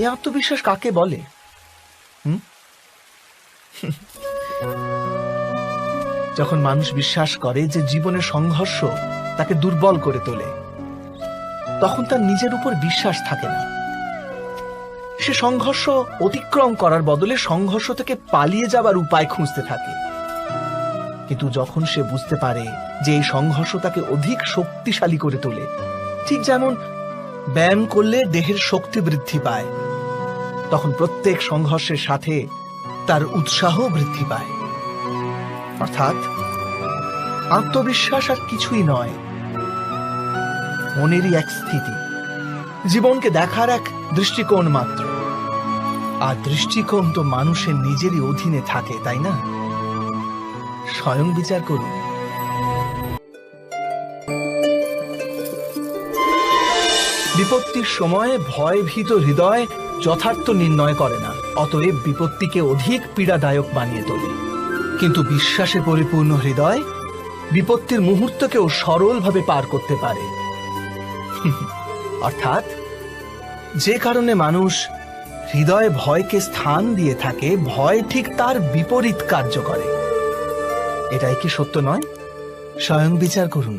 এই আত্মবিশ্বাস কাকে বলে? যখন মানুষ বিশ্বাস করে যে জীবনের সংঘর্ষ তাকে দুর্বল করে তোলে, তখন তার নিজের উপর বিশ্বাস থাকে না। সে সংঘর্ষ অতিক্রম করার বদলে সংঘর্ষ থেকে পালিয়ে যাবার উপায় খুঁজতে থাকে। কিন্তু যখন সে বুঝতে পারে যে এই সংঘর্ষ তাকে অধিক শক্তিশালী করে তোলে, ঠিক যেমন ব্যায়াম করলে দেহের শক্তি বৃদ্ধি পায়, তখন প্রত্যেক সংঘর্ষের সাথে তার উৎসাহ বৃদ্ধি পায়। অর্থাৎ আত্মবিশ্বাস আর কিছুই নয়, মনেরই এক স্থিতি, জীবনকে দেখার এক দৃষ্টিকোণ মাত্র। আর দৃষ্টিকোণ তো মানুষের নিজেরই অধীনে থাকে, তাই না? স্বয়ং বিচার করুন। বিপত্তির সময় ভয়ভীত হৃদয় যথার্থ নির্ণয় করে না, অতএব বিপত্তিকে অধিক পীড়াদায়ক বানিয়ে তোলে। কিন্তু বিশ্বাসে পরিপূর্ণ হৃদয় বিপত্তির মুহূর্তকেও সরলভাবে পার করতে পারে। অর্থাৎ যে কারণে মানুষ হৃদয়ে ভয়কে স্থান দিয়ে থাকে, ভয় ঠিক তার বিপরীত কার্য করে। এটাই কি সত্য নয়? স্বয়ং বিচার করুন।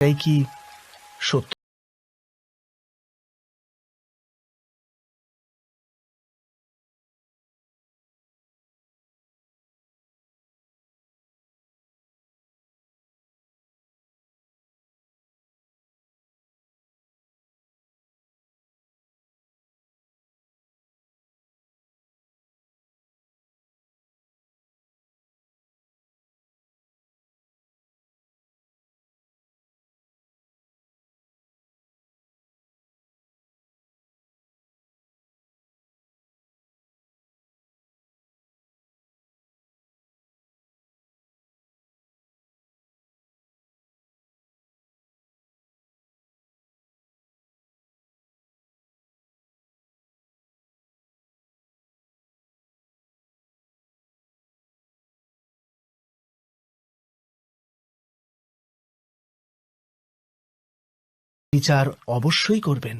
এটাই কি সত্য? বিচার অবশ্যই করবেন।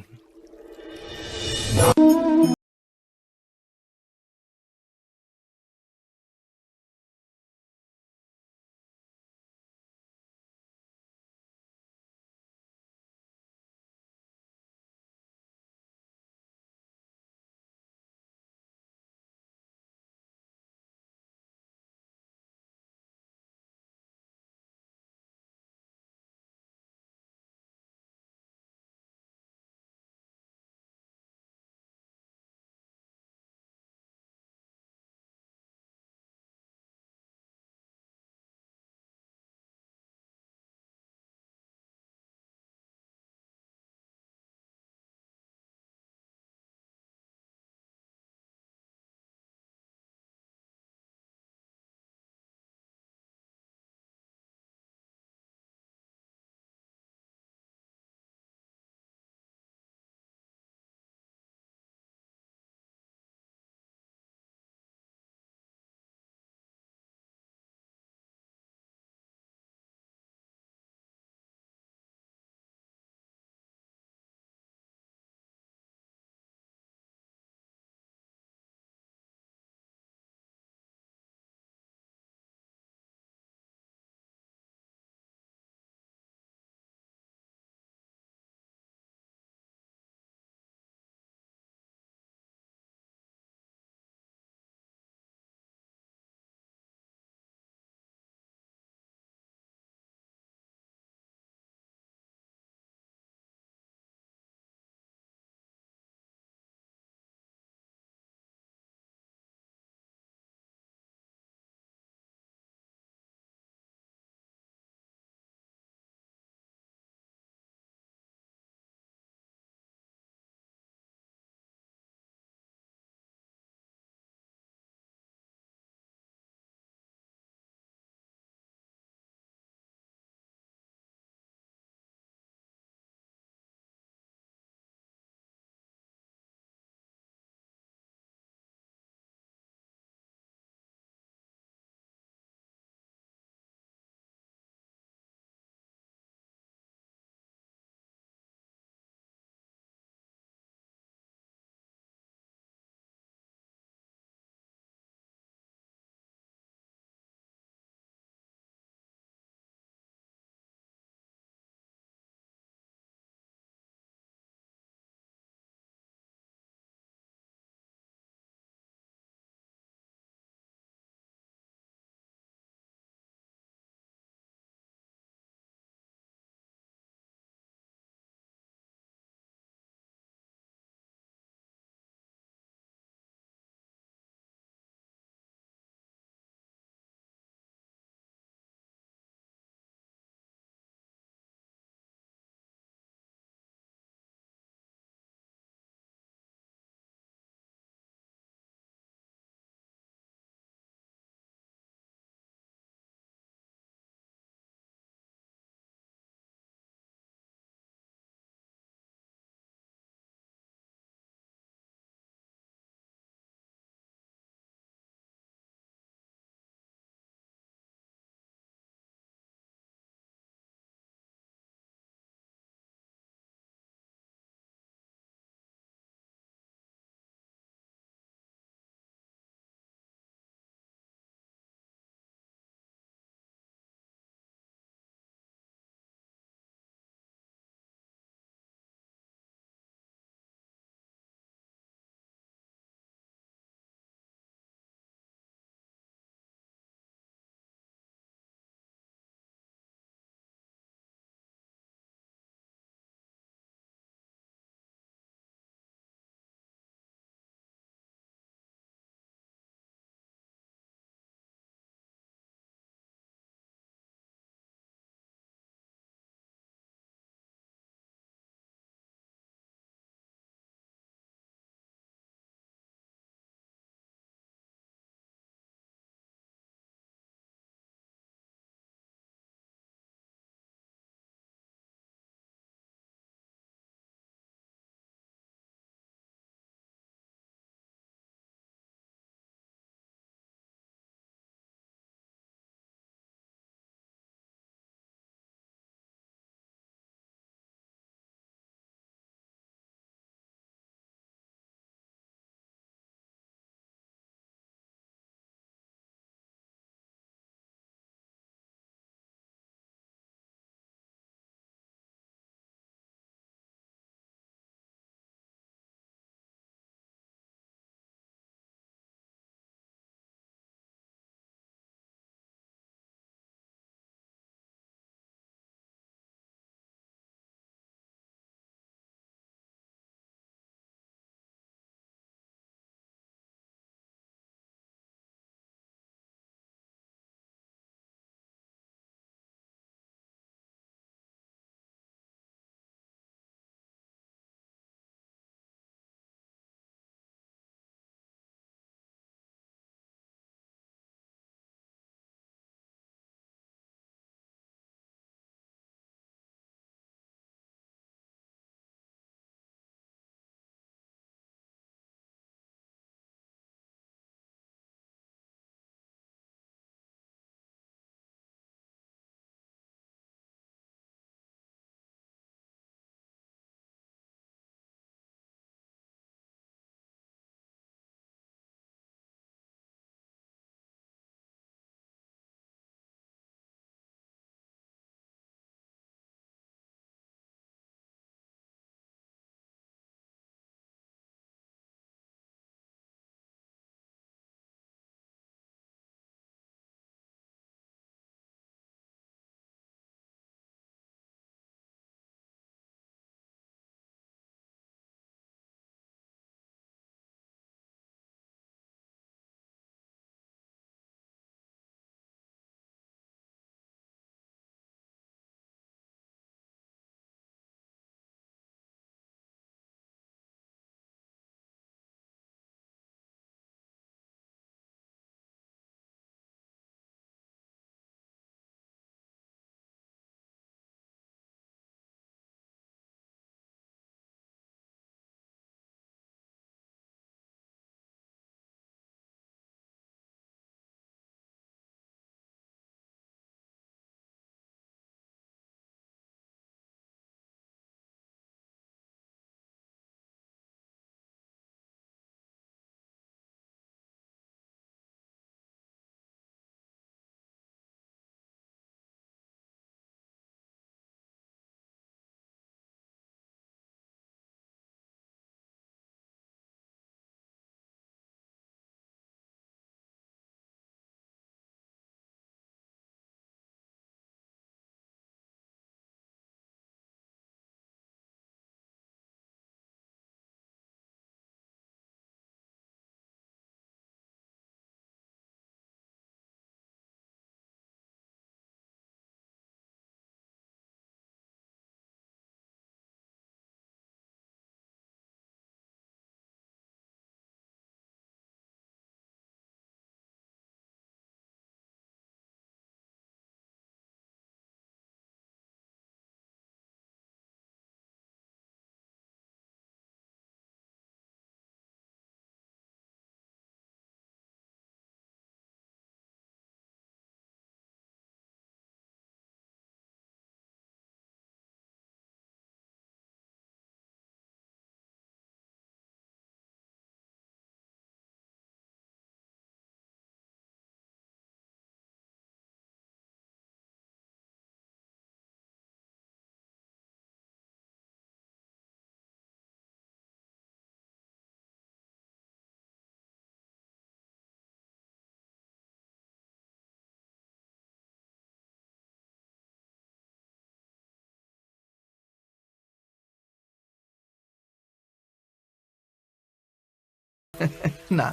না,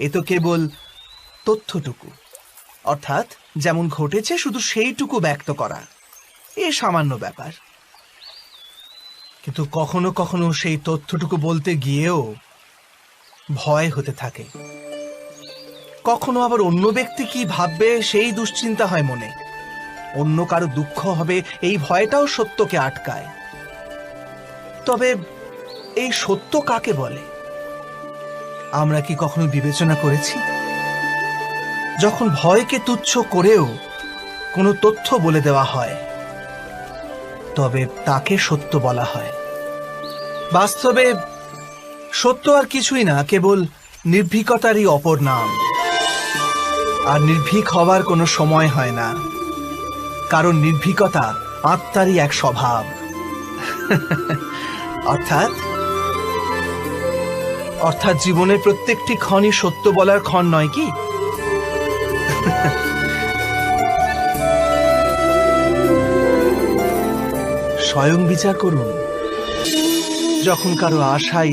এ তো কেবল তথ্যটুকু, অর্থাৎ যেমন ঘটেছে শুধু সেইটুকু ব্যক্ত করা। এ সামান্য ব্যাপার। কিন্তু কখনো কখনো সেই তথ্যটুকু বলতে গিয়েও ভয় হতে থাকে। কখনো আবার অন্য ব্যক্তি কি ভাববে সেই দুশ্চিন্তা হয় মনে। অন্য কারো দুঃখ হবে এই ভয়টাও সত্যকে আটকায়। তবে এই সত্য কাকে বলে আমরা কি কখনো বিবেচনা করেছি? যখন ভয়কে তুচ্ছ করেও কোনো তথ্য বলে দেওয়া হয়, তবে তাকে সত্য বলা হয়। বাস্তবে সত্য আর কিছুই না, কেবল নির্ভীকতারই অপর নাম। আর নির্ভীক হওয়ার কোনো সময় হয় না, কারণ নির্ভীকতা আত্মারই এক স্বভাব। অর্থাৎ অর্থাৎ জীবনের প্রত্যেকটি ক্ষণই সত্য বলার ক্ষণ নয় কি? স্বয়ং বিচার করুন, যখন কারো আশায়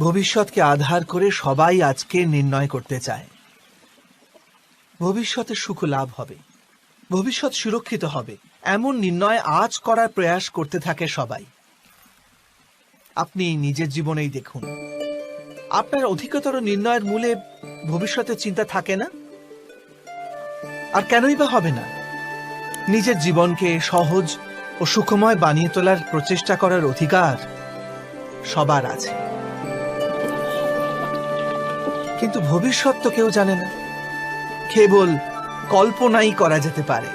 ভবিষ্যৎকে আধার করে সবাই আজকে নির্ণয় করতে চায়। ভবিষ্যতে সুখ লাভ হবে, ভবিষ্যৎ সুরক্ষিত হবে, এমন নির্ণয় আজ করার প্রয়াস করতে থাকে সবাই। আপনি নিজের জীবনেই দেখুন, আপনার অধিকতর নির্ণয়ের মূলে ভবিষ্যতের চিন্তা থাকে না। আর কেনই বা হবে না? নিজের জীবনকে সহজ ও সুখময় বানিয়ে তোলার প্রচেষ্টা করার অধিকার সবার আছে। কিন্তু ভবিষ্যৎ তো কেউ জানে না, কেবল কল্পনাই করা যেতে পারে।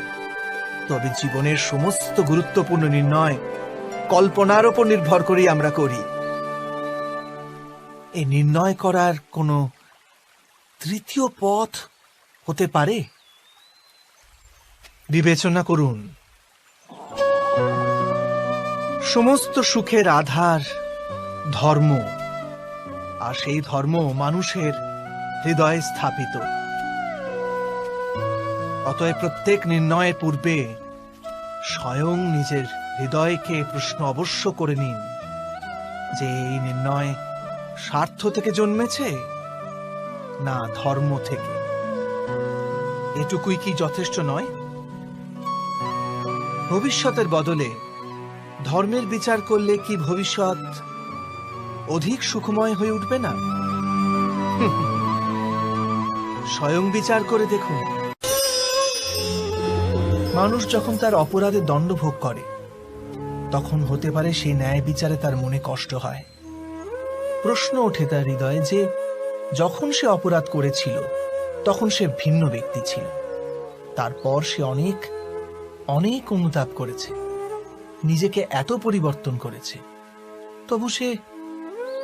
তবে জীবনের সমস্ত গুরুত্বপূর্ণ নির্ণয় কল্পনার উপর নির্ভর করেই আমরা করি। এই নির্ণয় করার কোনো তৃতীয় পথ হতে পারে? বিবেচনা করুন, সমস্ত সুখের আধার ধর্ম, আর সেই ধর্ম মানুষের হৃদয়ে স্থাপিত। অতএব প্রত্যেক নির্ণয়ের পূর্বে স্বয়ং নিজের হৃদয়কে প্রশ্ন অবশ্য করে নিন যে এই নির্ণয় স্বার্থ থেকে জন্মেছে না ধর্ম থেকে। এটুকুই কি যথেষ্ট নয়? ভবিষ্যতের বদলে ধর্মের বিচার করলে কি ভবিষ্যৎ অধিক সুখময় হয়ে উঠবে না? স্বয়ং বিচার করে দেখুন, মানুষ যখন তার অপরাধে দণ্ড ভোগ করে তখন হতে পারে সেই ন্যায় বিচারে তার মনে কষ্ট হয়। প্রশ্ন ওঠে তার হৃদয়ে যে যখন সে অপরাধ করেছিল তখন সে ভিন্ন ব্যক্তি ছিল, তারপর সে অনেক অনেক অনুতাপ করেছে, নিজেকে এত পরিবর্তন করেছে, তবু সে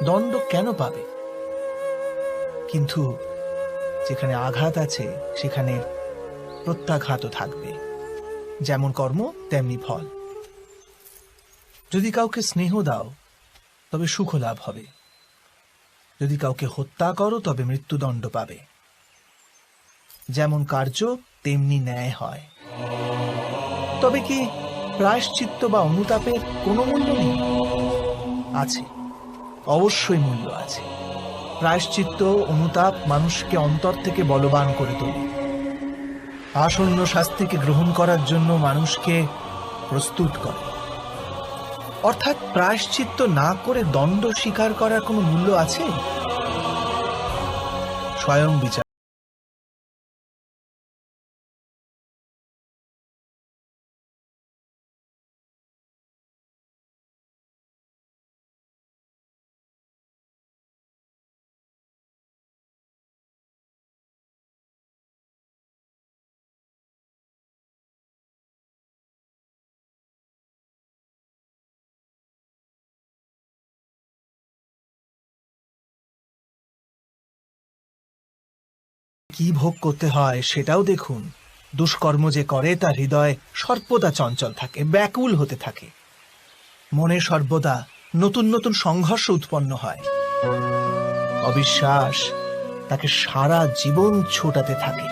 দণ্ড কেন পাবে? কিন্তু যেখানে আঘাত আছে সেখানে প্রত্যাঘাতও থাকবে। যেমন কর্ম তেমনি ফল। যদি কাউকে স্নেহ দাও তবে সুখ লাভ হবে, যদি কাউকে হত্যা করো তবে মৃত্যুদণ্ড পাবে। যেমন কার্য তেমনি ন্যায় হয়। তবে কি প্রায়শ্চিত্ত বা অনুতাপের কোনো মূল্য নেই? আছে, অবশ্যই মূল্য আছে। প্রায়শ্চিত্ত অনুতাপ মানুষকে অন্তর থেকে বলবান করে তোলে, আসন্ন শাস্তিকে গ্রহণ করার জন্য মানুষকে প্রস্তুত করে। অর্থাৎ প্রায়শ্চিত্ত না করে দণ্ড স্বীকার করার কোনো মূল্য আছে? স্বয়ং বিচার। কি ভোগ করতে হয় সেটাও দেখুন। দুষ্কর্ম যে করে তার হৃদয় সর্বদা চঞ্চল থাকে, ব্যাকুল হতে থাকে। মনে সর্বদা নতুন নতুন সংঘর্ষ উৎপন্ন হয়। অবিশ্বাস তাকে সারা জীবন ছোটাতে থাকে।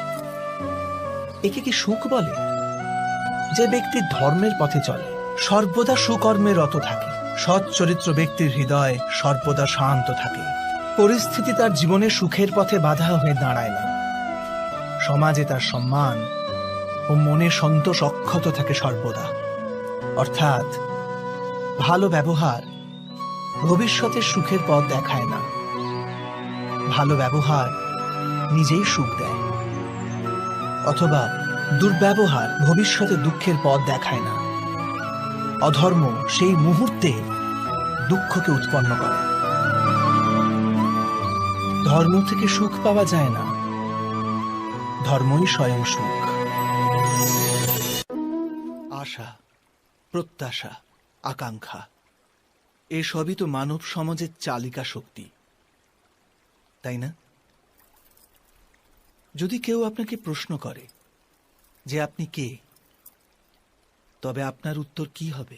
একে কি সুখ বলে? যে ব্যক্তি ধর্মের পথে চলে, সর্বদা সুকর্মে রত থাকে, সৎ চরিত্র ব্যক্তির হৃদয় সর্বদা শান্ত থাকে। পরিস্থিতি তার জীবনে সুখের পথে বাধা হয়ে দাঁড়ায় না। সমাজে তার সম্মান ও মনে সন্তোষ অক্ষত থাকে সর্বদা। অর্থাৎ ভালো ব্যবহার ভবিষ্যতের সুখের পথ দেখায় না, ভালো ব্যবহার নিজেই সুখ দেয়। অথবা দুর্ব্যবহার ভবিষ্যতে দুঃখের পথ দেখায় না, অধর্ম সেই মুহূর্তে দুঃখকে উৎপন্ন করে। ধর্ম থেকে সুখ পাওয়া যায় না, ধর্মই স্বয়ং সুখ। আশা, প্রত্যাশা, আকাঙ্ক্ষা এসবই তো মানব সমাজের চালিকা শক্তি, তাই না? যদি কেউ আপনাকে প্রশ্ন করে যে আপনি কে, তবে আপনার উত্তর কি হবে?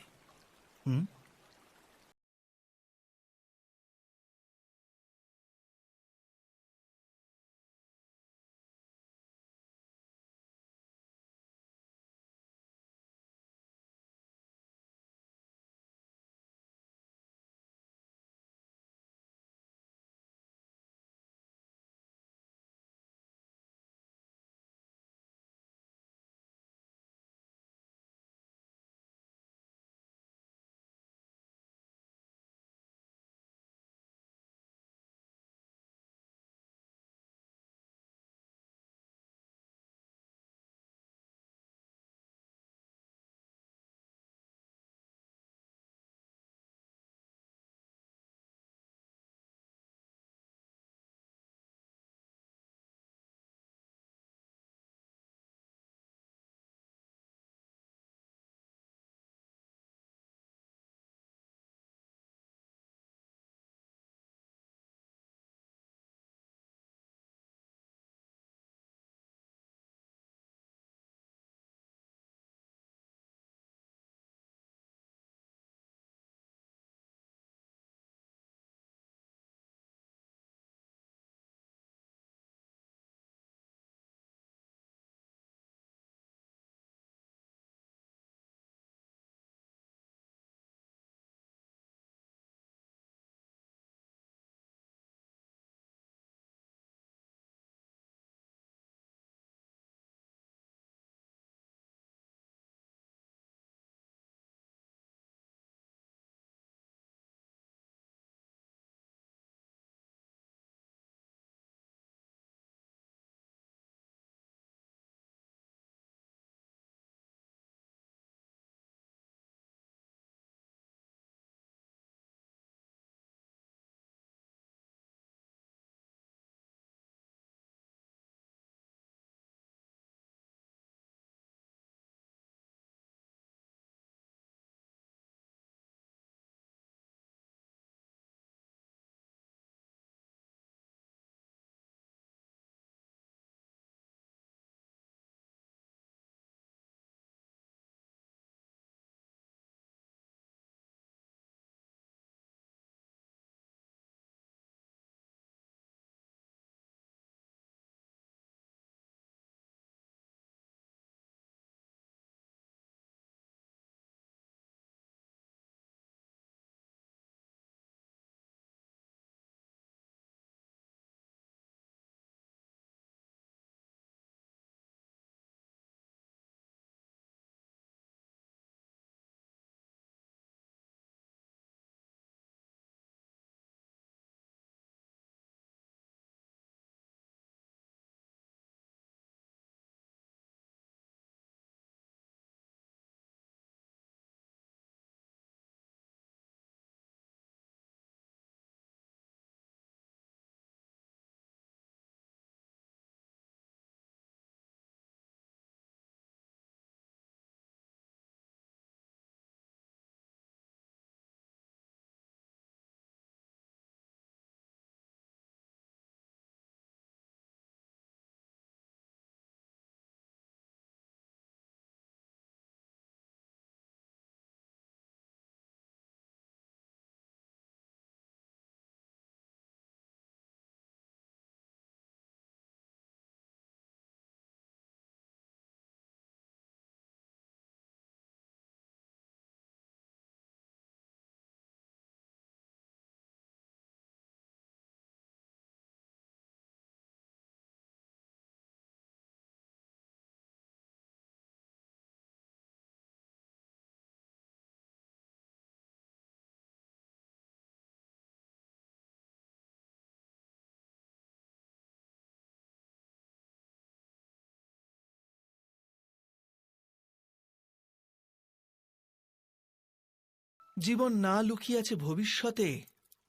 জীবন না লুকিয়ে আছে ভবিষ্যতে,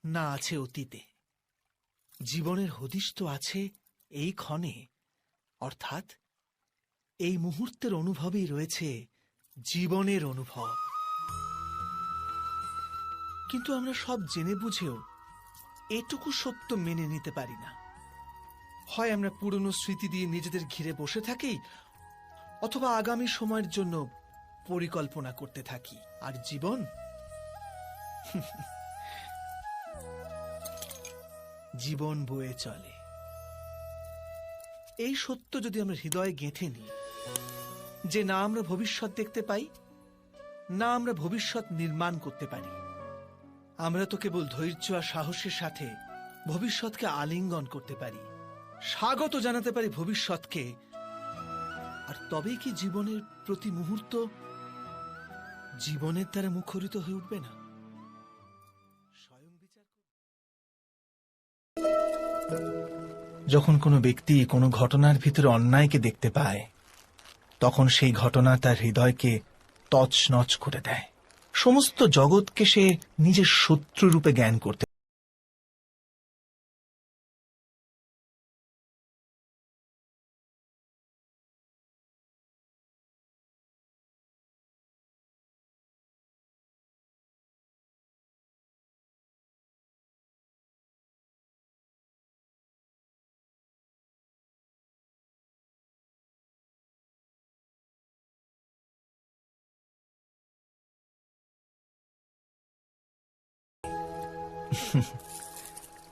না আছে অতীতে। জীবনের হদিশ তো আছে এই ক্ষণে, অর্থাৎ এই মুহূর্তের অনুভবেই রয়েছে জীবনের অনুভব। কিন্তু আমরা সব জেনে বুঝেও এটুকু সত্য মেনে নিতে পারি না। হয় আমরা পুরনো স্মৃতি দিয়ে নিজেদের ঘিরে বসে থাকি, অথবা আগামী সময়ের জন্য পরিকল্পনা করতে থাকি। আর জীবন জীবন বয়ে চলে। এই সত্য যদি আমরা হৃদয়ে গেঁথে নিই যে না আমরা ভবিষ্যৎ দেখতে পাই, না আমরা ভবিষ্যৎ নির্মাণ করতে পারি, আমরা তো কেবল ধৈর্য আর সাহসের সাথে ভবিষ্যৎকে আলিঙ্গন করতে পারি, স্বাগত জানাতে পারি ভবিষ্যৎকে। আর তবেই কি জীবনের প্রতি মুহূর্ত জীবনের দ্বারা মুখরিত হয়ে উঠবে না? স্বয়ং বিচার যখন কোনো ব্যক্তি কোনো ঘটনার ভিতরে অন্যায়কে দেখতে পায়, তখন সেই ঘটনা তার হৃদয়কে তছনছ করে দেয়। সমস্ত জগৎকে সে নিজের শত্রু রূপে জ্ঞান করতে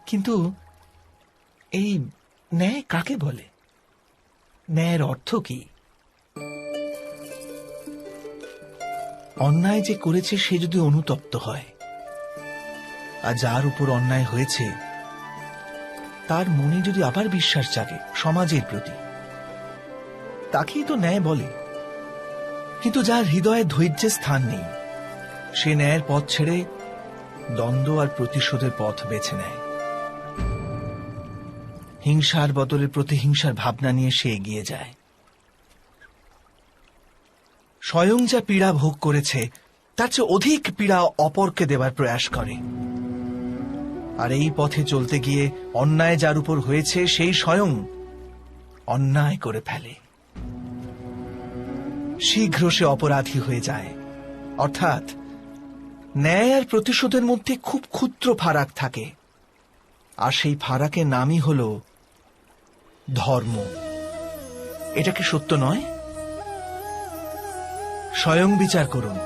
কিন্তু এই ন্যায় কাকে বলে? ন্যায়ের অর্থ কি? অন্যায় যে করেছে সে যদি অনুতপ্ত হয়, আর যার উপর অন্যায় হয়েছে তার মনে যদি আবার বিশ্বাস জাগে সমাজের প্রতি, তাকেই তো ন্যায় বলে। কিন্তু যার হৃদয়ে ধৈর্যের স্থান নেই, সে ন্যায়ের পথ ছেড়ে দ্বন্দ্ব আর প্রতিশোধের পথ বেছে নেয়। হিংসার বদলে প্রতিহিংসার ভাবনা নিয়ে সে এগিয়ে যায়। স্বয়ং যা পীড়া ভোগ করেছে তার চেয়ে অধিক পীড়া অপরকে দেবার প্রয়াস করে। আর এই পথে চলতে গিয়ে অন্যায় যার উপর হয়েছে সেই স্বয়ং অন্যায় করে ফেলে। শীঘ্র সে অপরাধী হয়ে যায়। অর্থাৎ ন্যায় আর প্রতিশোধের মধ্যে খুব ক্ষুদ্র ফারাক থাকে, আর সেই ফারাকের নামই হল ধর্ম। এটা কি সত্য নয়? স্বয়ং বিচার করুন।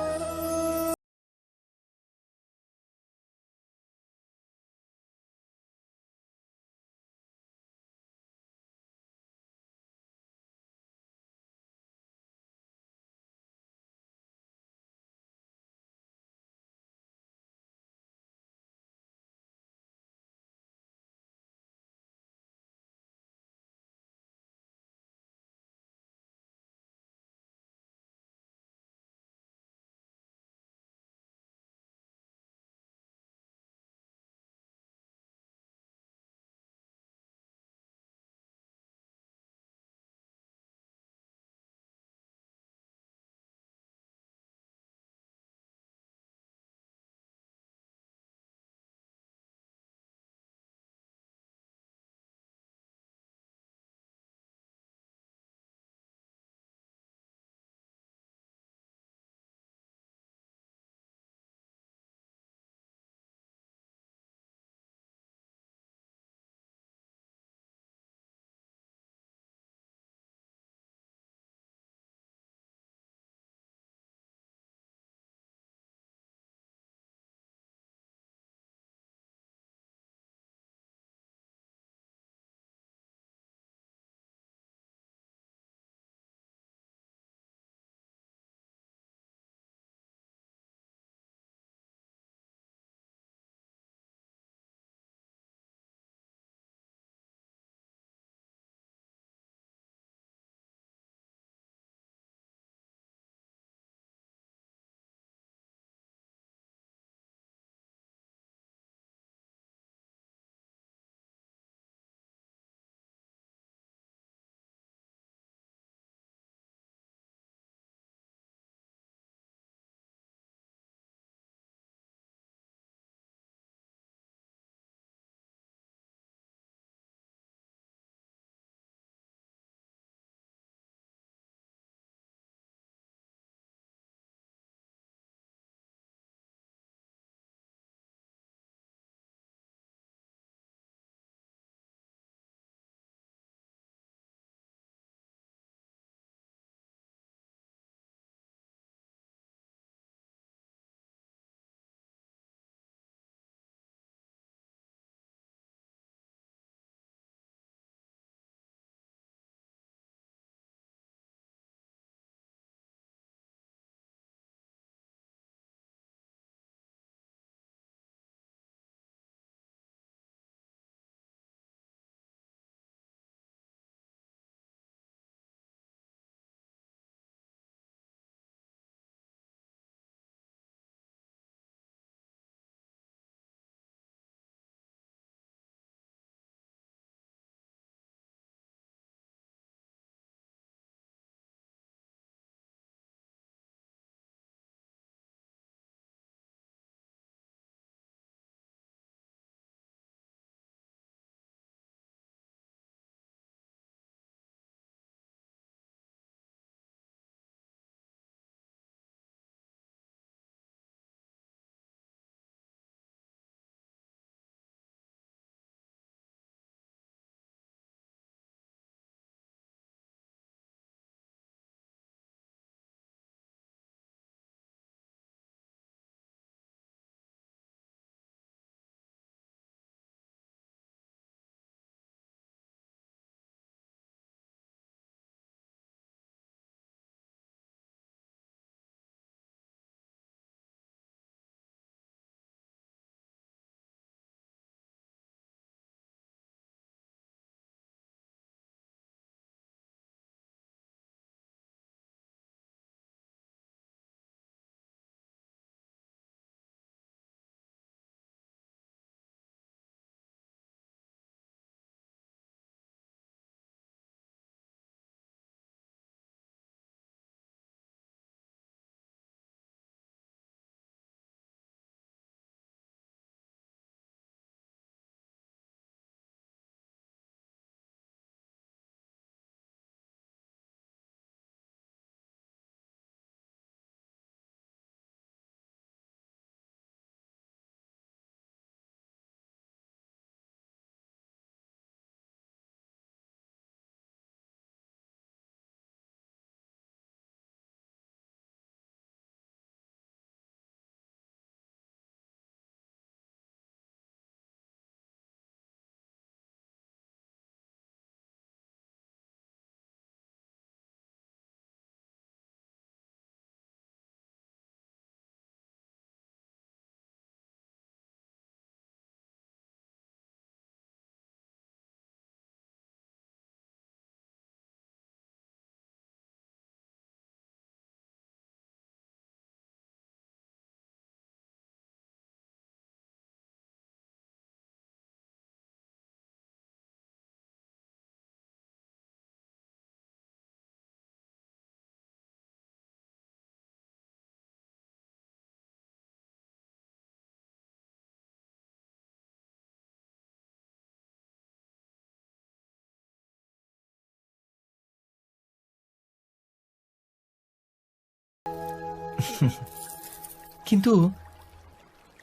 কিন্তু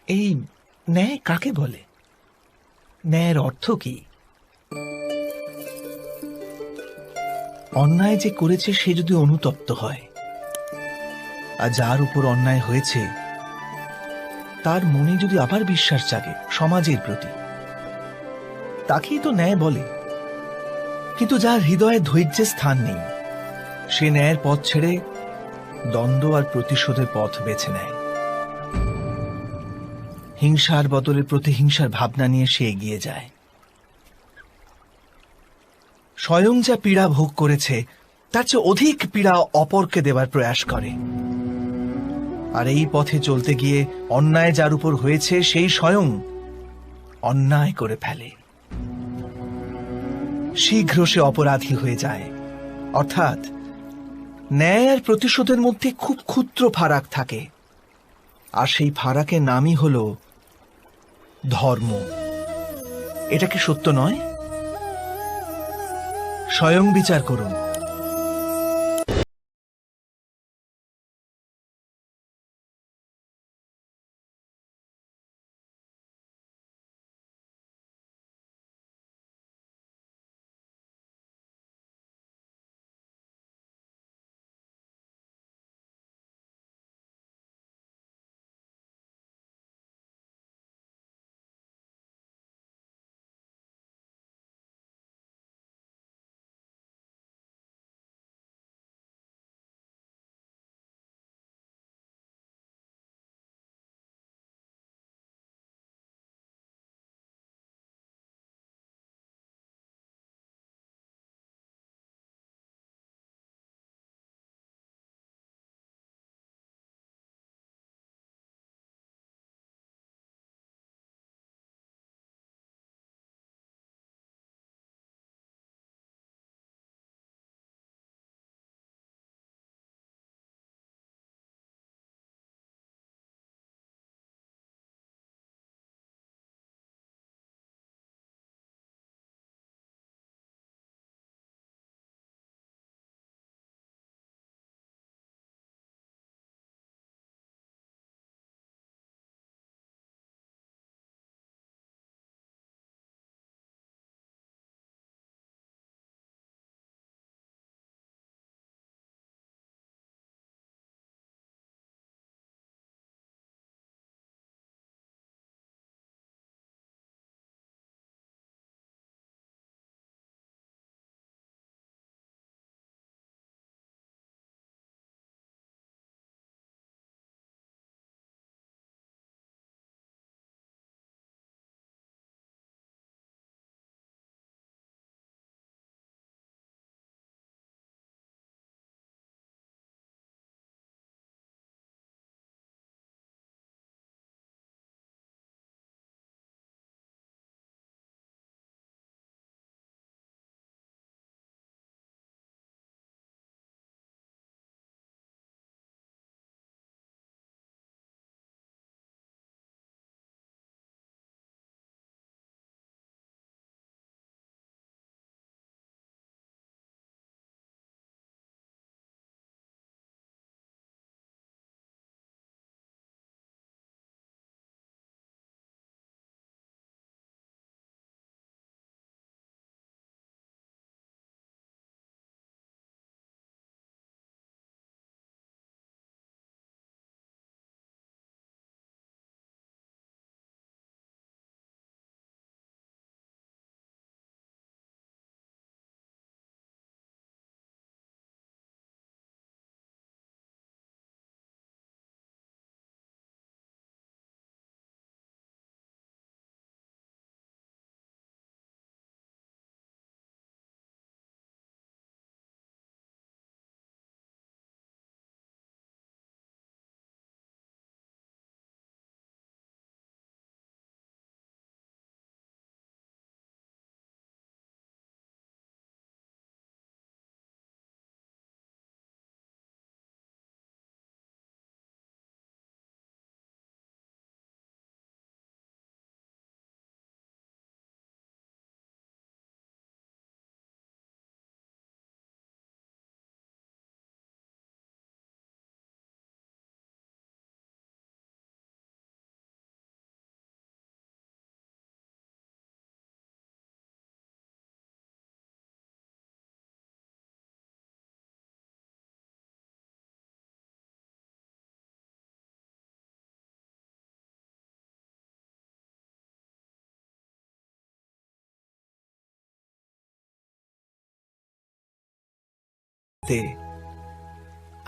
এই ন্যায় কাকে বলে? ন্যায়ের অর্থ কি? অন্যায় যে করেছে সে যদি অনুতপ্ত হয়, আর যার উপর অন্যায় হয়েছে তার মনে যদি আবার বিশ্বাস জাগে সমাজের প্রতি, তাকেই তো ন্যায় বলে। কিন্তু যার হৃদয়ে ধৈর্যের স্থান নেই, সে ন্যায়ের পথ ছেড়ে দ্বন্দ্ব আর প্রতিশোধের পথ বেছে নেয়। হিংসার বদলে প্রতিহিংসার ভাবনা নিয়ে সে এগিয়ে যায়। স্বয়ং যা পীড়া ভোগ করেছে তার চেয়ে অধিক পীড়া অপরকে দেবার প্রয়াস করে। আর এই পথে চলতে গিয়ে অন্যায় যার উপর হয়েছে সেই স্বয়ং অন্যায় করে ফেলে। শীঘ্র সে অপরাধী হয়ে যায়। অর্থাৎ ন্যায় আর প্রতিশোধের মধ্যে খুব ক্ষুদ্র ফারাক থাকে, আর সেই ফারাকের নামই হল ধর্ম। এটা কি সত্য নয়? স্বয়ং বিচার করুন।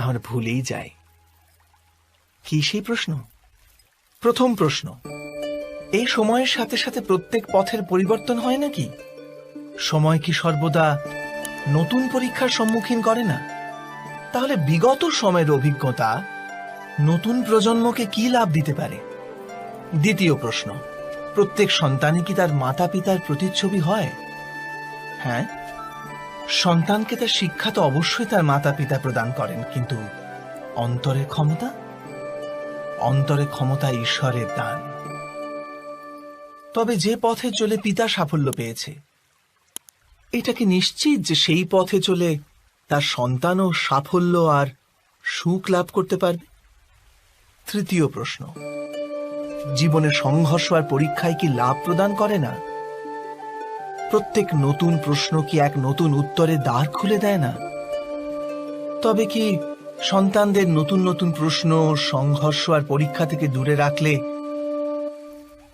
আমরা ভুলেই যাই। কি সেই প্রশ্ন? প্রথম প্রশ্ন, এই সময়ের সাথে সাথে প্রত্যেক পথের পরিবর্তন হয় নাকি? সময় কি সর্বদা নতুন পরীক্ষার সম্মুখীন করে না? তাহলে বিগত সময়ের অভিজ্ঞতা নতুন প্রজন্মকে কি লাভ দিতে পারে? দ্বিতীয় প্রশ্ন, প্রত্যেক সন্তানই কি তার মাতা পিতার প্রতিচ্ছবি হয়? হ্যাঁ, সন্তানকে তার শিক্ষা তো অবশ্যই তার মাতা পিতা প্রদান করেন, কিন্তু অন্তরের ক্ষমতা? অন্তরের ক্ষমতা ঈশ্বরের দান। তবে যে পথে চলে পিতা সাফল্য পেয়েছে, এটা কি নিশ্চিত যে সেই পথে চলে তার সন্তানও সাফল্য আর সুখ লাভ করতে পারবে? তৃতীয় প্রশ্ন, জীবনের সংঘর্ষ আর পরীক্ষায় কি লাভ প্রদান করে না? প্রত্যেক নতুন প্রশ্ন কি এক নতুন উত্তরের দ্বার খুলে দেয় না? তবে কি সন্তানদের নতুন নতুন প্রশ্ন, সংঘর্ষ আর পরীক্ষা থেকে দূরে রাখলে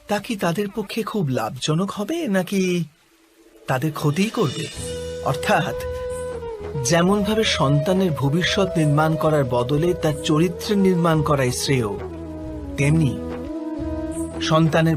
তা কি তাদের পক্ষে খুব লাভজনক হবে, নাকি তাদের ক্ষতিই করবে? অর্থাৎ যেমন ভাবে সন্তানের ভবিষ্যৎ নির্মাণ করার বদলে তার চরিত্রের নির্মাণ করাই শ্রেয়, তেমনি সন্তানের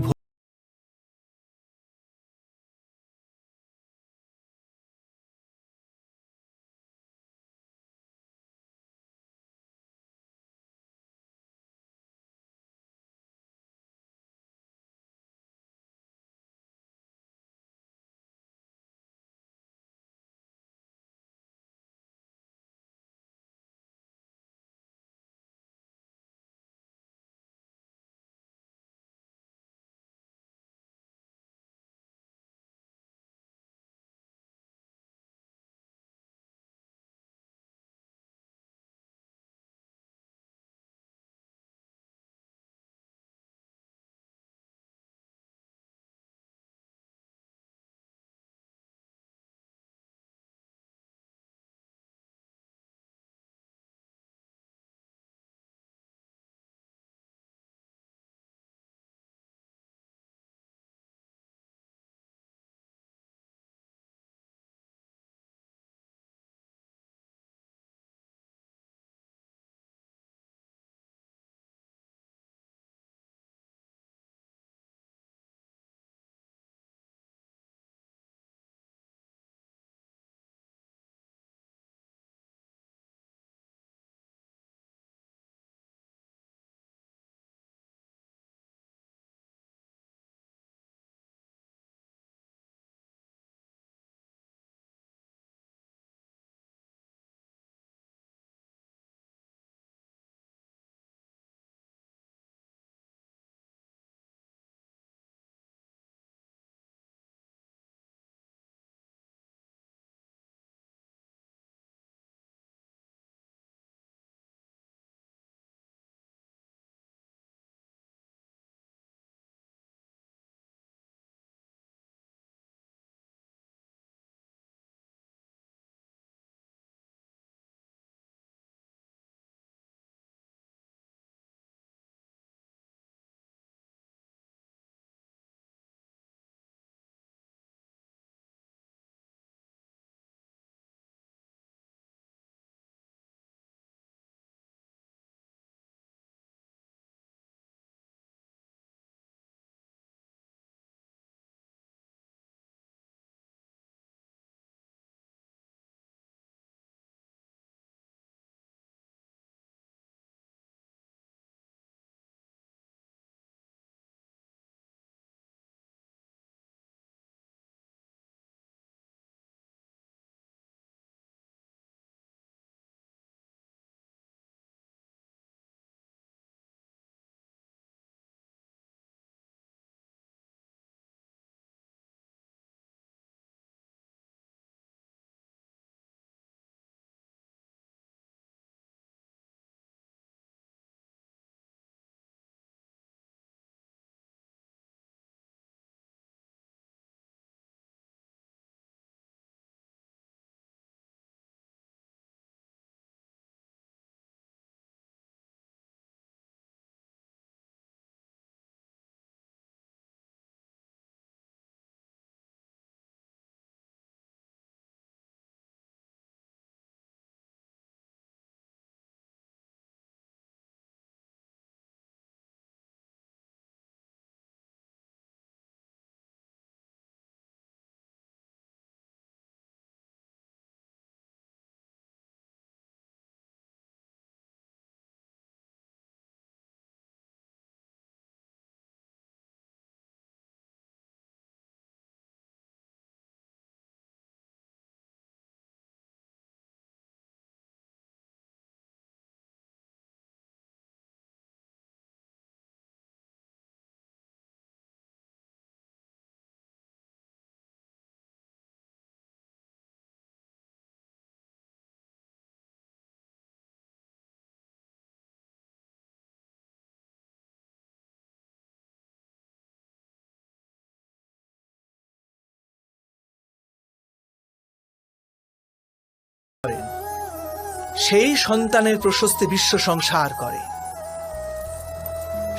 সেই সন্তানের প্রশস্তি বিশ্ব সংসার করে।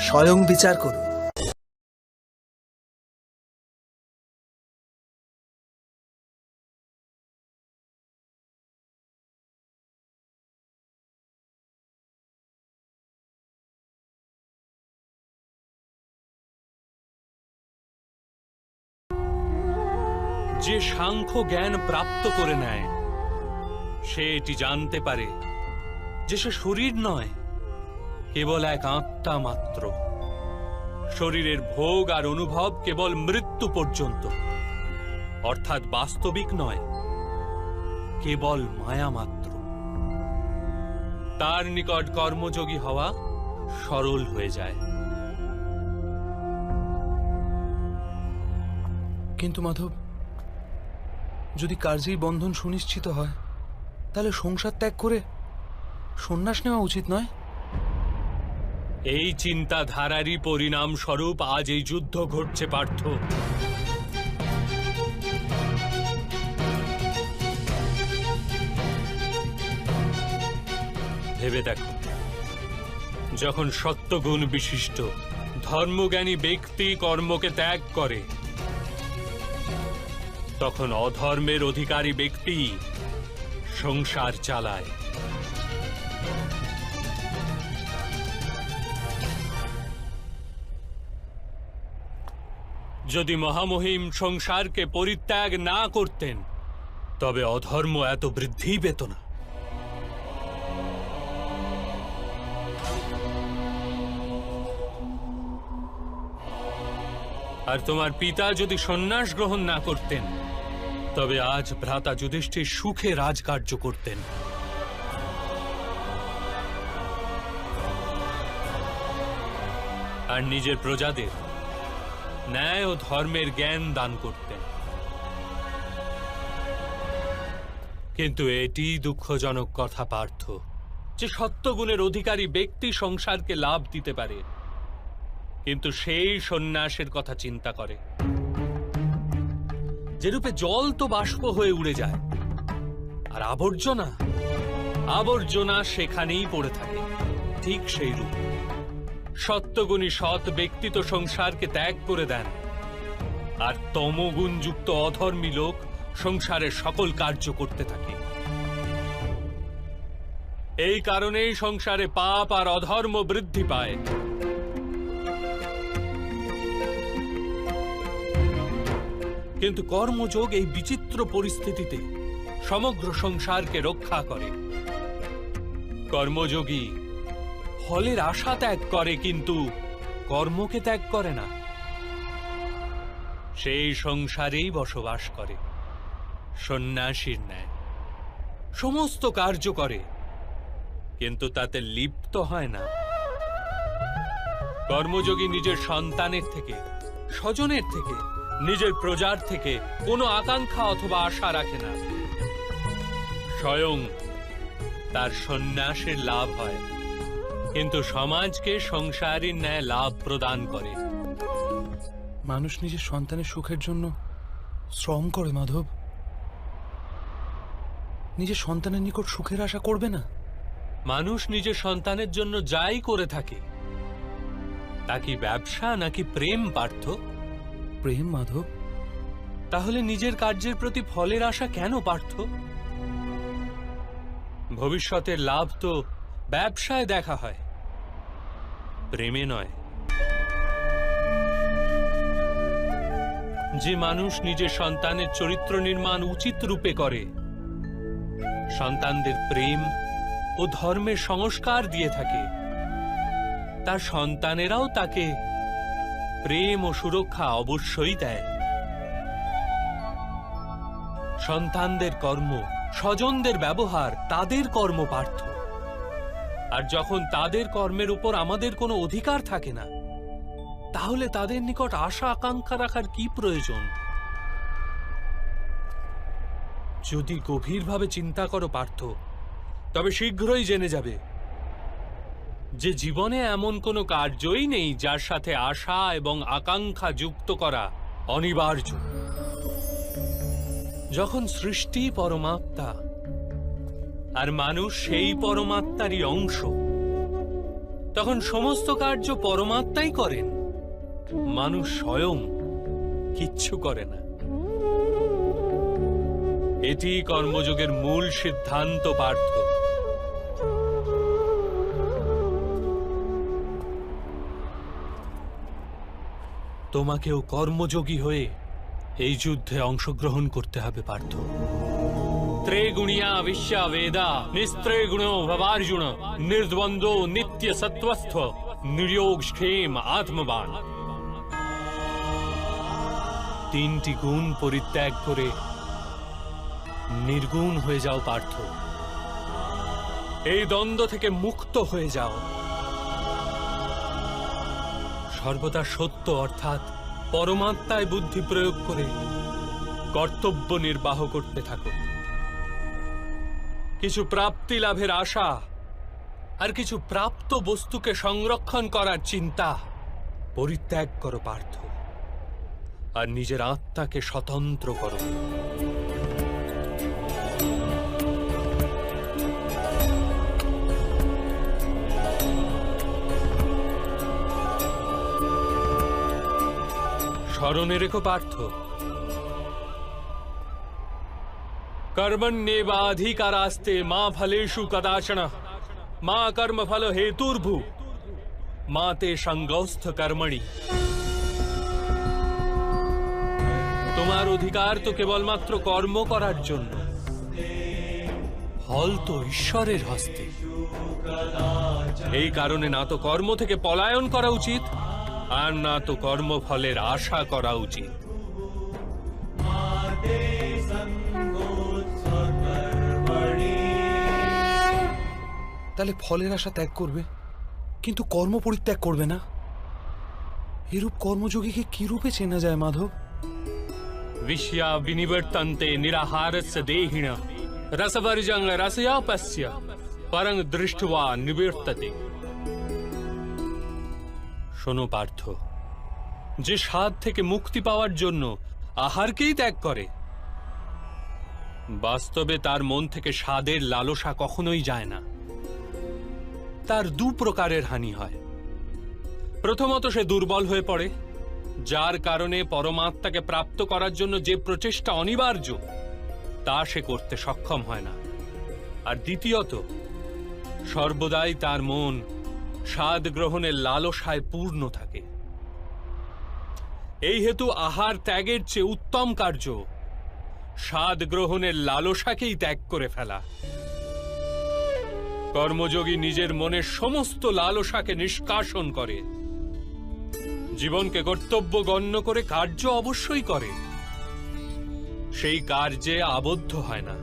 স্বয়ং বিচার করুন। যে সাংখ্য জ্ঞান প্রাপ্ত করে নেয় সে এটি জানতে পারে যে সে শরীর নয়, কেবল এক আত্মা মাত্র। শরীরের ভোগ আর অনুভব কেবল মৃত্যু পর্যন্ত, অর্থাৎ বাস্তবিক নয়, কেবল মায়া মাত্র। তার নিকট কর্মযোগী হওয়া সরল হয়ে যায়। কিন্তু মাধব, যদি কার্যেই বন্ধন সুনিশ্চিত হয় তাহলে সংসার ত্যাগ করে সন্ন্যাস নেওয়া উচিত নয়? এই চিন্তাধারারই পরিণাম স্বরূপ আজ এই যুদ্ধ ঘটছে পার্থ। ভেবে দেখো, যখন সত্যগুণ বিশিষ্ট ধর্মজ্ঞানী ব্যক্তি কর্মকে ত্যাগ করে, তখন অধর্মের অধিকারী ব্যক্তি সংসার চালায়। যদি মহামহিম সংসারকে পরিত্যাগ না করতেন তবে অধর্ম এত বৃদ্ধি পেত না। আর তোমার পিতা যদি সন্ন্যাস গ্রহণ না করতেন তবে আজ ভ্রাতা যুধিষ্ঠির সুখে রাজকার্য করতেন। আর নিজের প্রজাদের ন্যায় ও ধর্মের জ্ঞান দান করতেন। কিন্তু এটি দুঃখজনক কথা পার্থ, যে সত্যগুণের অধিকারী ব্যক্তি সংসারকে লাভ দিতে পারে, কিন্তু সেই সন্ন্যাসের কথা চিন্তা করে। যেরূপে জল তো বাষ্প হয়ে উড়ে যায়, আর আবর্জনা আবর্জনা সেখানেই পড়ে থাকে, ঠিক সেই রূপ সত্যগুণী সৎ ব্যক্তি তো সংসারকে ত্যাগ করে দেন, আর তমগুণযুক্ত অধর্মী লোক সংসারের সকল কার্য করতে থাকে। এই কারণেই সংসারে পাপ আর অধর্ম বৃদ্ধি পায়। কিন্তু কর্মযোগ এই বিচিত্র পরিস্থিতিতে সমগ্র সংসারকে রক্ষা করে। কর্মযোগী ফলের আশা ত্যাগ করে, কিন্তু কর্মকে ত্যাগ করে না। সেই সংসারেই বসবাস করে সন্ন্যাসীর ন্যায়, সমস্ত কার্য করে, কিন্তু তাতে লিপ্ত হয় না। কর্মযোগী নিজের সন্তানের থেকে, স্বজনের থেকে, নিজের প্রজার থেকে কোনো আকাঙ্ক্ষা অথবা আশা রাখে না। স্বয়ং তার সন্ন্যাসের লাভ হয়, কিন্তু সমাজকে সংসারের ন্যায় লাভ প্রদান করে। মানুষ নিজের সন্তানের সুখের জন্য শ্রম করে মাধব, নিজের সন্তানের নিকট সুখের আশা করবে না। মানুষ নিজের সন্তানের জন্য যাই করে থাকে, তা কি ব্যবসা নাকি প্রেম পার্থ? প্রেম মাধব। তাহলে নিজের কার্যের প্রতি ফলের আশা কেন পার্থ? ভবিষ্যতের লাভ তো ব্যবসায় দেখা হয়, প্রেমে নয়। যে মানুষ নিজের সন্তানের চরিত্র নির্মাণ উচিত রূপে করে, সন্তানদের প্রেম ও ধর্মের সংস্কার দিয়ে থাকে, তার সন্তানেরাও তাকে প্রেম ও সুরক্ষা অবশ্যই দেয়। সন্তানদের কর্ম, স্বজনদের ব্যবহার তাদের কর্ম পার্থ। আর যখন তাদের কর্মের উপর আমাদের কোনো অধিকার থাকে না, তাহলে তাদের নিকট আশা আকাঙ্ক্ষা রাখার কি প্রয়োজন? যদি গভীরভাবে চিন্তা করো পার্থ, তবে শীঘ্রই জেনে যাবে যে জীবনে এমন কোনো কার্যই নেই যার সাথে আশা এবং আকাঙ্ক্ষা যুক্ত করা অনিবার্য। যখন সৃষ্টি পরমাত্মা আর মানুষ সেই পরমাত্মারই অংশ, তখন সমস্ত কার্য পরমাত্মাই করেন, মানুষ স্বয়ং কিচ্ছু করে না। এটি কর্মযোগের মূল সিদ্ধান্ত পার্থ। তোমাকেও কর্মযোগী হয়ে এই যুদ্ধে অংশগ্রহণ করতে হবে পার্থ। ত্রেগুণিয়া বিশ্বা বেদা নিস্ত্রেগুণো ভবার্জুন নির্দ্বন্দ্ব নিত্য সত্ত্বস্থ নির্যোগ ক্ষেম আত্মবান। তিনটি গুণ পরিত্যাগ করে নির্গুণ হয়ে যাও পার্থ। এই দ্বন্দ্ব থেকে মুক্ত হয়ে যাও। সর্বদা সত্য অর্থাৎ পরমাত্মায় বুদ্ধি প্রয়োগ করে কর্তব্য নির্বাহ করতে থাকো। কিছু প্রাপ্তি লাভের আশা আর কিছু প্রাপ্ত বস্তুকে সংরক্ষণ করার চিন্তা পরিত্যাগ করো পার্থ, আর নিজের আত্মাকে স্বতন্ত্র করো। স্মরণে রেখো পার্থ, कर्मण्येवाधिकारास्ते मा फलेषु कदाचन मा कर्मफल हेतुर्भु मा ते संगौस्थ कर्मणि। তোমার অধিকার তো কেবলমাত্র কর্ম করার জন্য, ফল তো ঈশ্বরের হস্তে। এই কারণে না তো কর্ম থেকে পলায়ন করা উচিত, আর না তো কর্মফলের আশা করা উচিত। তাহলে ফলের আশা ত্যাগ করবে, কিন্তু কর্ম পরিত্যাগ করবে না। এরূপ কর্মযোগীকে কি রূপে চেনা যায় মাধব? विषया विनिवर्तन्ते निराहारस्य देहिन रसवर्जं रसयापस्य परं दृष्ट्वा निवर्तते। শোনো পার্থ, যে স্বাদ থেকে মুক্তি পাওয়ার জন্য আহারকেই ত্যাগ করে, বাস্তবে তার মন থেকে স্বাদের লালসা কখনোই যায় না। তার দু প্রকারের হানি হয়। প্রথমত, সে দুর্বল হয়ে পড়ে, যার কারণে পরমাত্মাকে প্রাপ্ত করার জন্য যে প্রচেষ্টা অনিবার্য তা সে করতে সক্ষম হয় না। আর দ্বিতীয়ত, সর্বদাই তার মন স্বাদ গ্রহণের লালসায় পূর্ণ থাকে। এই হেতু আহার ত্যাগের চেয়ে উত্তম কার্য স্বাদ গ্রহণের লালসাকেই ত্যাগ করে ফেলা। কর্মযোগী নিজের মনের সমস্ত লালসাকে নিষ্কাশন করে, জীবনকে কর্তব্য গণ্য করে কার্য অবশ্যই করে, সেই কার্যে আবদ্ধ হয় না।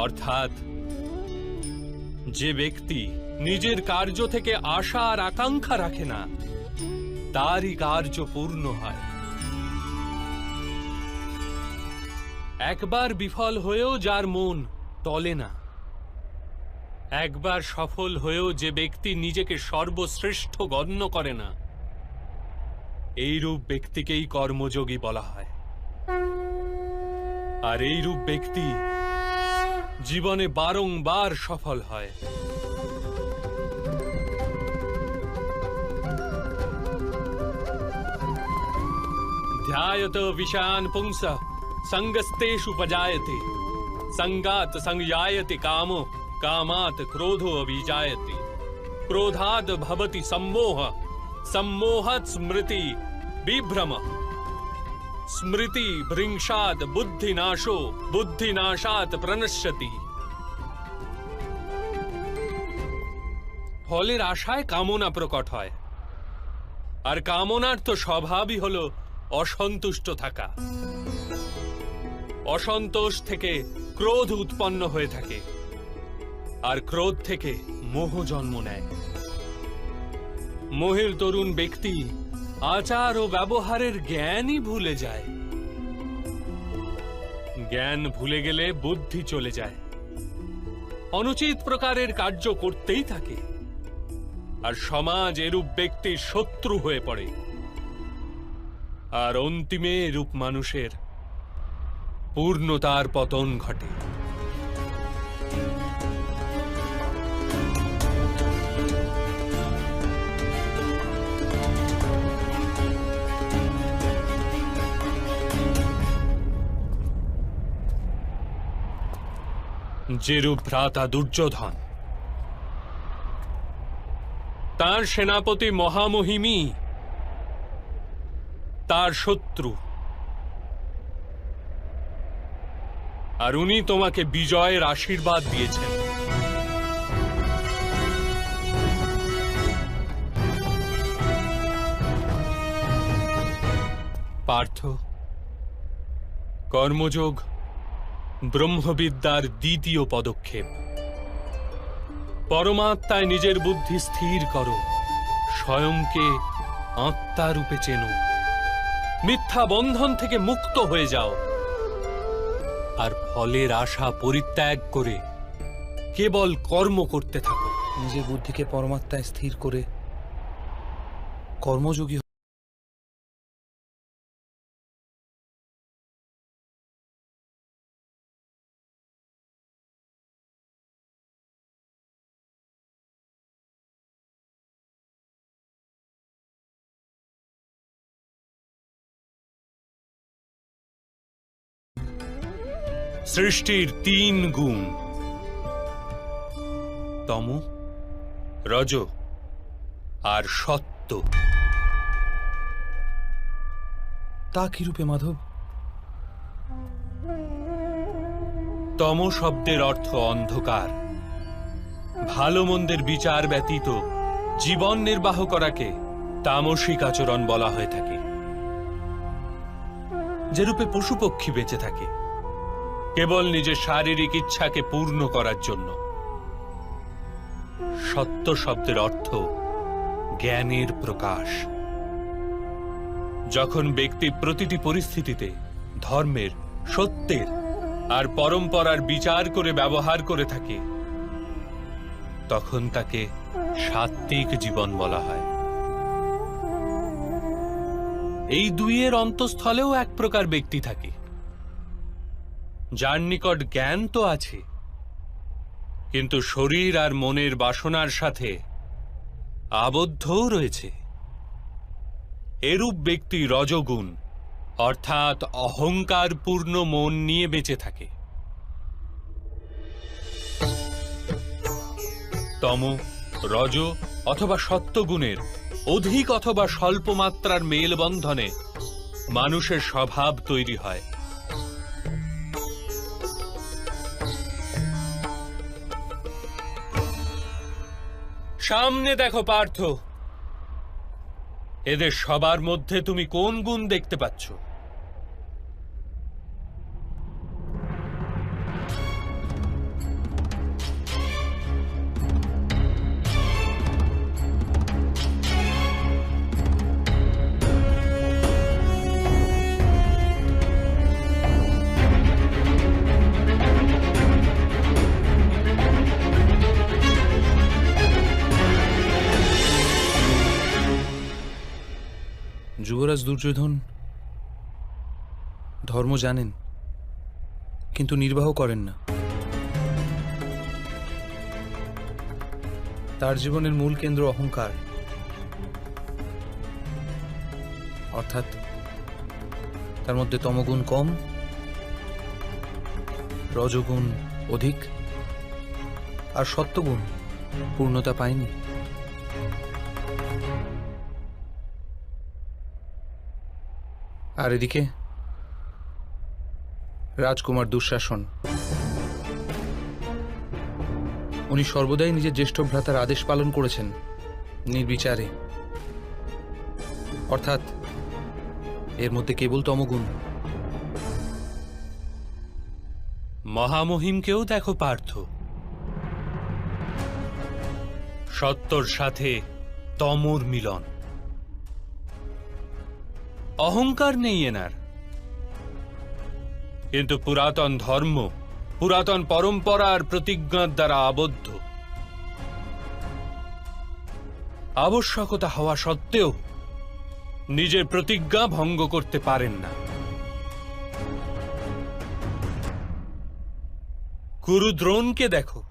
অর্থাৎ যে ব্যক্তি নিজের কার্য থেকে আশা আর আকাঙ্ক্ষা রাখে না, তারই কার্য পূর্ণ হয়। একবার বিফল হয়েও যার মন টলে না, একবার সফল হয়েও যে ব্যক্তি নিজেকে সর্বশ্রেষ্ঠ গণ্য করে না, এইরূপ ব্যক্তিকেই কর্মযোগী বলা হয়। আর এইরূপ ব্যক্তি জীবনে বারংবার সফল হয়। ध्यायत विषयान् पुंसः संगस्तेषु उपजायते संगात् संजायते कामो कामात् क्रोधो अभिजायते क्रोधात् भवति सम्मोहः सम्मोहात् स्मृति विभ्रम स्मृति भृंशात् बुद्धिनाशो बुद्धिनाशात् प्रणश्यति। ফলের আশায় কামনা প্রকট হয়, আর কামনার তো স্বভাবই হলো অসন্তুষ্ট থাকা। অসন্তোষ থেকে ক্রোধ উৎপন্ন হয়ে থাকে, আর ক্রোধ থেকে মোহ জন্ম নেয়। মোহের তরুণ ব্যক্তি আচার ও ব্যবহারের জ্ঞানই ভুলে যায়। জ্ঞান ভুলে গেলে বুদ্ধি চলে যায়, অনুচিত প্রকারের কার্য করতেই থাকে, আর সমাজ এরূপ ব্যক্তির শত্রু হয়ে পড়ে। আর অন্তিমে এরূপ মানুষের পূর্ণতার পতন ঘটে। যেরূপ ভ্রাতা দুর্যোধন, তার সেনাপতি মহামহিমী তার শত্রু, আর উনি তোমাকে বিজয়ের আশীর্বাদ দিয়েছেন। পার্থ, কর্মযোগ ব্রহ্মবিদ্যার দ্বিতীয় পদক্ষেপ। পরমাত্মায় নিজের বুদ্ধি স্থির করো, স্বয়ংকে আত্মা রূপে চেনো, মিথ্যা বন্ধন থেকে মুক্ত হয়ে যাও, আর ফলের আশা পরিত্যাগ করে কেবল কর্ম করতে থাকো। নিজের বুদ্ধিকে পরমাত্মায় স্থির করে কর্মযোগী সৃষ্টির 3 গুণ, তম, রজ আর সত্য। তা কি রূপে মাধব? তম শব্দের অর্থ অন্ধকার। ভালো মন্দের বিচার ব্যতীত জীবন নির্বাহ করাকে তামসিক আচরণ বলা হয়ে থাকে। যেরূপে পশু পক্ষী বেঁচে থাকে কেবল নিজের শারীরিক ইচ্ছাকে পূর্ণ করার জন্য। সত্য শব্দের অর্থ জ্ঞানের প্রকাশ। যখন ব্যক্তি প্রতিটি পরিস্থিতিতে ধর্মের, সত্যের আর পরম্পরার বিচার করে ব্যবহার করে থাকে, তখন তাকে সাত্ত্বিক জীবন বলা হয়। এই দুইয়ের অন্তঃস্থলেও এক প্রকার ব্যক্তি থাকে, যার নিকট জ্ঞান তো আছে, কিন্তু শরীর আর মনের বাসনার সাথে আবদ্ধও রয়েছে। এরূপ ব্যক্তি রজগুণ অর্থাৎ অহংকারপূর্ণ মন নিয়ে বেঁচে থাকে। তম, রজ অথবা সত্যগুণের অধিক অথবা স্বল্প মাত্রার মেলবন্ধনে মানুষের স্বভাব তৈরি হয়। সামনে দেখো পার্থ, এদের সবার মধ্যে তুমি কোন গুণ দেখতে পাচ্ছ? যুবরাজ দুর্যোধন ধর্ম জানেন, কিন্তু নির্বাহ করেন না। তার জীবনের মূল কেন্দ্র অহংকার, অর্থাৎ তার মধ্যে তমগুণ কম, রজগুণ অধিক, আর সত্যগুণ পূর্ণতা পায়নি। আর এদিকে রাজকুমার দুঃশাসন, উনি সর্বদাই নিজের জ্যেষ্ঠ ভ্রাতার আদেশ পালন করেছেন নির্বিচারে, অর্থাৎ এর মধ্যে কেবল তমগুণ। মহামহিমকেও দেখো পার্থ, সত্যর সাথে তমর মিলন। অহংকার নেই এনার, কিন্তু পুরাতন ধর্ম, পুরাতন পরম্পরা আর প্রতিজ্ঞার দ্বারা আবদ্ধ। আবশ্যকতা হওয়া সত্ত্বেও নিজের প্রতিজ্ঞা ভঙ্গ করতে পারেন না। কুরুদ্রোণকে দেখো,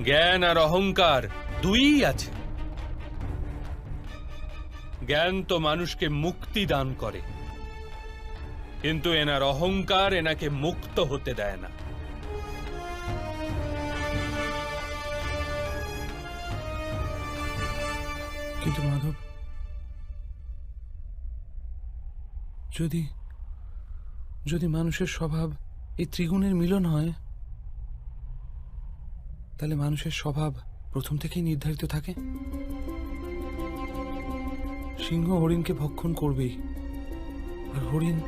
জ্ঞান আর অহংকার দুইই আছে। জ্ঞান তো মানুষকে মুক্তি দান করে, কিন্তু এনার অহংকার এনাকে মুক্ত হতে দেয় না। কিন্তু মাধব, যদি যদি মানুষের স্বভাব এই ত্রিগুণের মিলন হয়, তাহলে মানুষের স্বভাব প্রথম থেকেই নির্ধারিত থাকে। সিংহ হরিণকে ভক্ষণ করবেই, আর হরিণ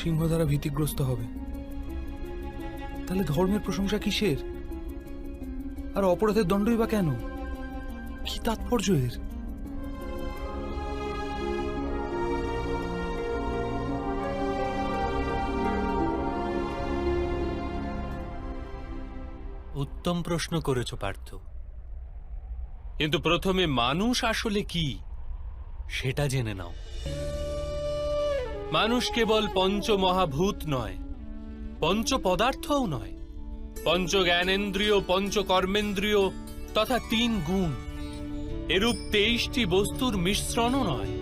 সিংহ দ্বারা ভীতিগ্রস্ত হবে। তাহলে ধর্মের প্রশংসা কিসের? আর অপরাধের দণ্ডই বা কেন? কি তাৎপর্য এর? উত্তম প্রশ্ন করেছ পার্থ, কিন্তু প্রথমে মানুষ আসলে কি সেটা জেনে নাও। মানুষ কেবল পঞ্চমহাভূত নয়, পঞ্চ পদার্থও নয়, পঞ্চ জ্ঞানেন্দ্রিয়, পঞ্চ কর্মেন্দ্রিয় তথা 3 গুণ, এরূপ 23টি বস্তুর মিশ্রণও নয়।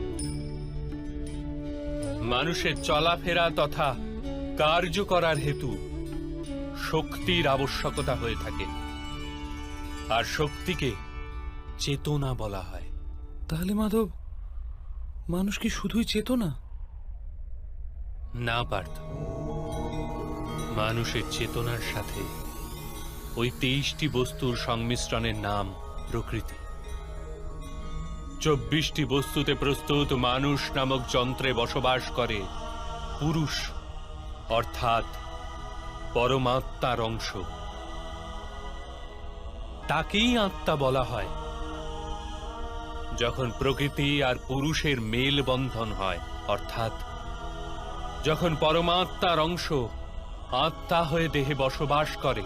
মানুষের চলাফেরা তথা কার্য করার হেতু শক্তির আবশ্যকতা হয়ে থাকে, আর শক্তিকে চেতনা বলা হয়। তাহলে মাধব, মানুষ কি শুধুই চেতনা? না পার্থ, মানুষের চেতনার সাথে ওই 23টি বস্তুর সংমিশ্রণের নাম প্রকৃতি। 24টি বস্তুতে প্রস্তুত মানুষ নামক যন্ত্রে বসবাস করে পুরুষ, অর্থাৎ পরমাত্মার অংশ। তাকেই আত্মা বলা হয়। যখন প্রকৃতি আর পুরুষের মেল বন্ধন হয়, অর্থাৎ যখন পরমাত্মার অংশ আত্মা হয়ে দেহে বসবাস করে,